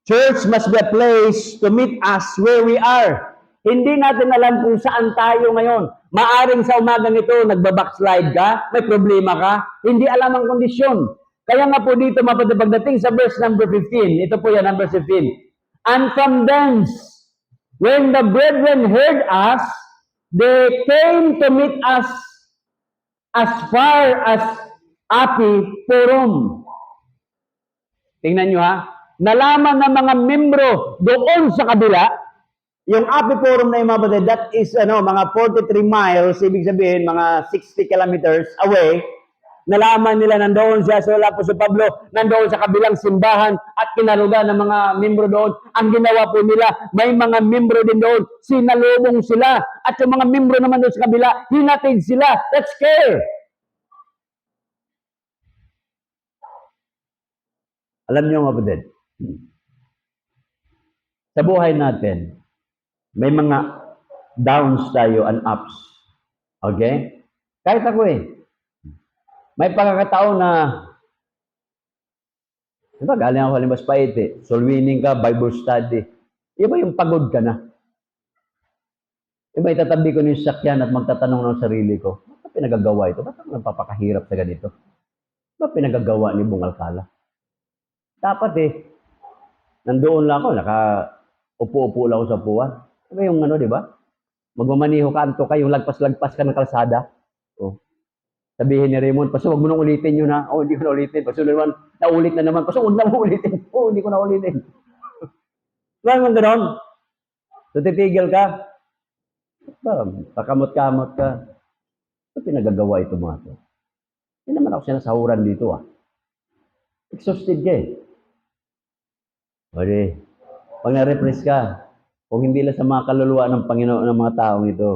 church must be a place to meet us where we are. Hindi natin alam kung saan tayo ngayon. Maaring sa umagang ito, nagbabackslide ka, may problema ka, hindi alam ang kondisyon. Kaya nga po dito, pagdating sa verse number 15, ito po yan, number 15. And from thence, when the brethren heard us, they came to meet us as far as Apiforum. Tingnan nyo ha. Nalaman ng mga membro doon sa kabila, yung Apiforum na yung mga batid, that is mga 43 miles, ibig sabihin mga 60 kilometers away. Nalaman nila nandoon siya, so Apostol Pablo, nandoon sa kabilang simbahan at kinarugan ng mga membro doon. Ang ginawa po nila, may mga membro din doon, sinalubong sila. At yung mga membro naman doon sa kabila, hinatid sila. That's care. Alam niyo mga kapatid, sa buhay natin, may mga downs tayo and ups. Okay? Kahit ako may pagkakataon na, diba, galing ako Limas Paite, soul winning ka, Bible study. Iba yung pagod ka na. Iba itatabi ko yung sakyan at magtatanong ng sarili ko, bakit pinagagawa ito? Bakit ako nagpapakahirap sa ganito? Bakit pinagagawa ni Bong Alcala? Dapat nandoon lang ako, upo-upo lang ako sa puwan. Diba yung di ba? Magmamaniho ka, anto ka, yung lagpas-lagpas ka ng kalsada. Sabihin ni Raymond, Pastor, wag mo nang ulitin yun ha. Hindi ko na ulitin. Pastor naman, naulit na naman. Pastor, huwag na mo ulitin. Hindi ko na ulitin. Diba naman gano'n? So, titigil ka. Pakamot-kamot ka. Ito pinagagawa ito mga ito. Hindi naman ako sinasahuran dito Exhausted ka pag na-refresh ka, kung hindi lang sa mga kaluluwa ng Panginoon ng mga taong ito.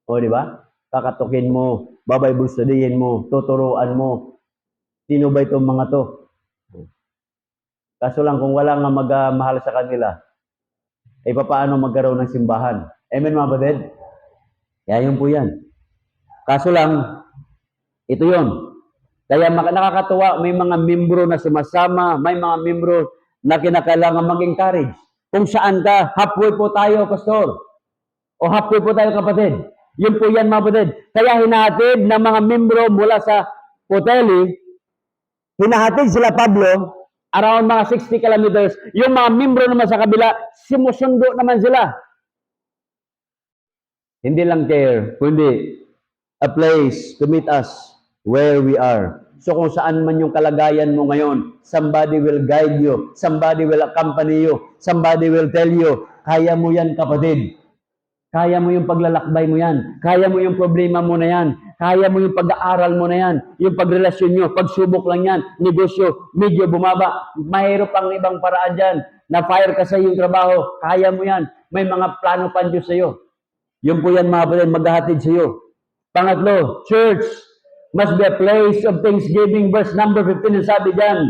Di ba? Kakatukin mo, babible studyin mo, tuturuan mo. Sino ba itong mga to? Kaso lang kung wala nga magmahal sa kanila, paano magkaroon ng simbahan? Amen mga batid? Kaya yun po yan. Kaso lang, ito yun. Kaya nakakatuwa, may mga membro na sumasama, may mga membro na kinakailangan mag-encourage. Kung saan ka, halfway po tayo, pastor. O halfway po tayo, kapatid. Yun po yan, mga kapatid. Kaya hinahatid ng mga membro mula sa Puteoli, hinahatid sila Pablo, around mga 60 kilometers. Yung mga membro naman sa kabila, simusundo naman sila. Hindi lang care, kundi a place to meet us where we are. So kung saan man yung kalagayan mo ngayon, somebody will guide you, somebody will accompany you, somebody will tell you, kaya mo yan kapatid. Kaya mo yung paglalakbay mo yan. Kaya mo yung problema mo na yan. Kaya mo yung pag-aaral mo na yan. Yung pagrelasyon nyo, pagsubok lang yan. Negosyo, medyo bumaba. Mayroon pang ibang paraan dyan. Na-fire ka sa iyong trabaho. Kaya mo yan. May mga plano pa Diyos sa iyo. Yun po yan mga kapatid, maghahatid sa iyo. Pangatlo, church must be a place of thanksgiving. Verse number 15, sabi dyan,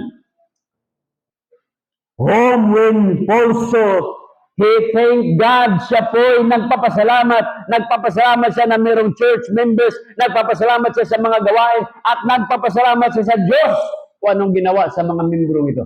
home when also he thank God, siya po'y nagpapasalamat. Nagpapasalamat siya na mayroong church members. Nagpapasalamat siya sa mga gawain. At nagpapasalamat siya sa Diyos kung anong ginawa sa mga membrong ito.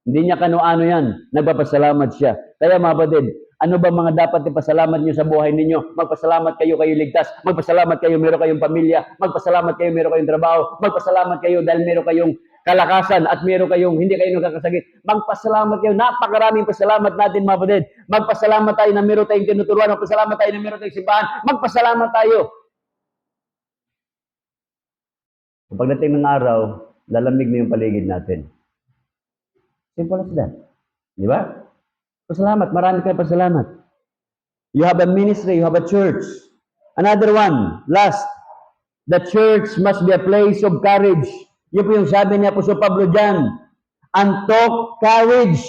Hindi niya kano-ano yan. Nagpapasalamat siya. Kaya mga kapatid, ano ba mga dapat ipasalamat niyo sa buhay ninyo? Magpasalamat kayo ligtas. Magpasalamat kayo meron kayong pamilya. Magpasalamat kayo meron kayong trabaho. Magpasalamat kayo dahil meron kayong kalakasan at meron kayong hindi kayo nagkakasakit. Magpasalamat kayo. Napakaraming pasalamat natin mga kapatid. Magpasalamat tayo na meron tayong tinuturuan. Magpasalamat tayo na meron tayong simbahan. Magpasalamat tayo. Pagdating ng araw, lalamig na yung paligid natin. Simple as that. Di ba? Pasalamat. Marami kayong pasalamat. You have a ministry. You have a church. Another one. Last. The church must be a place of courage. Yun po yung sabi niya po sa Pablo dyan. And talk courage.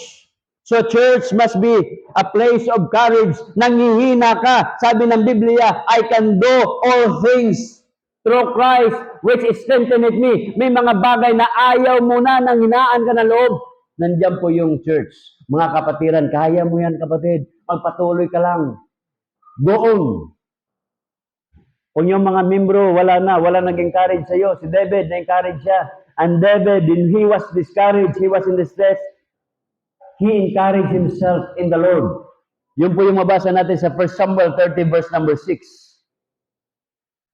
So church must be a place of courage. Nangihina ka. Sabi ng Biblia, I can do all things through Christ which strengtheneth me. May mga bagay na ayaw mo na, nang hinaan ka ng loob. Nandiyan po yung church. Mga kapatiran, kaya mo yan kapatid. Magpatuloy ka lang. Doon. Kung yung mga membro, wala nag-encourage sa'yo. Si David, na-encourage siya. And David, when he was discouraged, he was in distress, he encouraged himself in the Lord. Yun po yung mabasa natin sa 1 Samuel 30 verse number 6.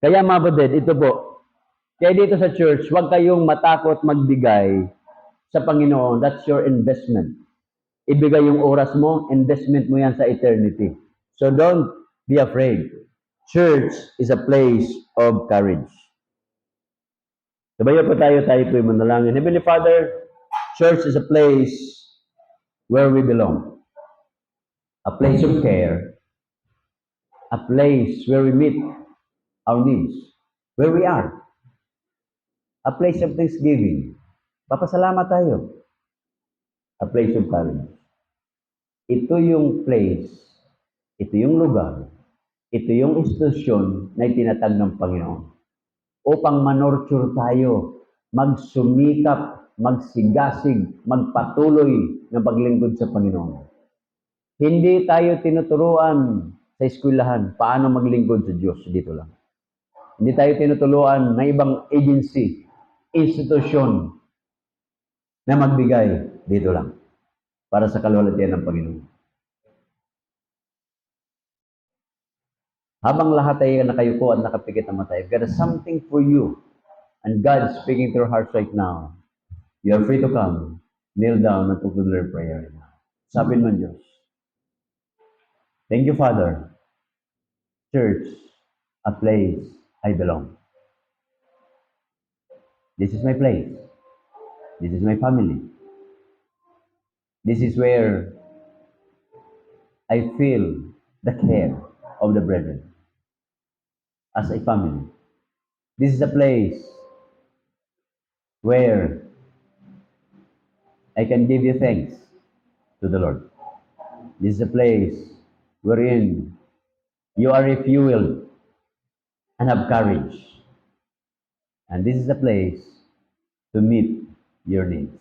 Kaya mga kapatid, ito po. Kaya dito sa church, huwag kayong matakot magbigay sa Panginoon. That's your investment. Ibigay yung oras mo, investment mo yan sa eternity. So don't be afraid. Church is a place of courage. Sabayan po tayo po yung manalangin. Heavenly Father, church is a place where we belong. A place of care. A place where we meet our needs. Where we are. A place of thanksgiving. Papasalamat tayo. A place of courage. Ito yung place, ito yung lugar, ito yung institusyon na itinatag ng Panginoon. Upang manurture tayo, magsumikap, magsigasig, magpatuloy ng paglingkod sa Panginoon. Hindi tayo tinuturuan sa eskwelahan paano maglingkod sa Diyos dito lang. Hindi tayo tinuturuan ng ibang agency, institusyon na magbigay dito lang para sa kalwalhatian ng Panginoon. Habang lahat ay nakayuko at nakapikit na mata, I've got something for you. And God is speaking to your hearts right now. You are free to come, kneel down, and conclude prayer. Sabi mo, Diyos. Thank you, Father. Church, a place I belong. This is my place. This is my family. This is where I feel the care of the brethren as a family. This is a place where I can give you thanks to the Lord. This is a place wherein you are refueled and have courage. And this is a place to meet your needs.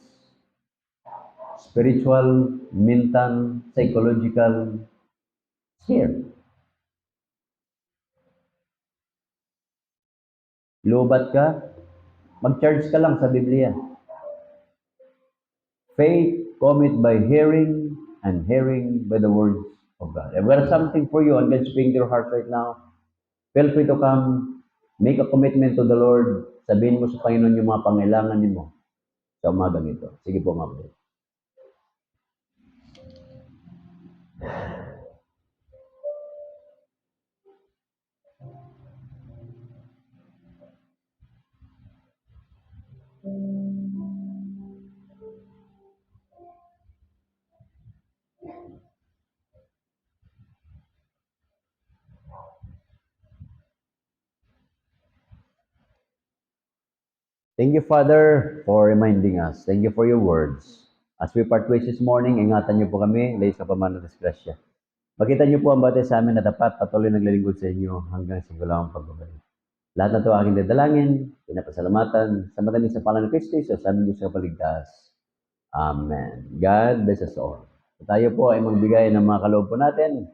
Spiritual, mental, psychological, here. Lubat ka, mag-charge ka lang sa Biblia. Faith cometh by hearing, and hearing by the words of God. I've got something for you, and God's speaking to your heart right now. Feel free to come, make a commitment to the Lord. Sabihin mo sa Panginoon yung mga pangailangan mo sa umagang ito. Sige po, mga kapatid. Thank you, Father, for reminding us. Thank you for your words. As we part ways this morning, ingatan niyo po kami, lays sa pamana ng disgrasya. Makita niyo po ang batay sa amin na dapat patuloy naglilingkod sa inyo hanggang sa gulawang pagbabalik. Lahat na ito aking dadalangin, pinapasalamatan, sa matamis sa pangalan ng Kristo, sa sabi niyo sa paligtas. Amen. God bless us all. Tayo po ay magbigay ng mga kaloob po natin.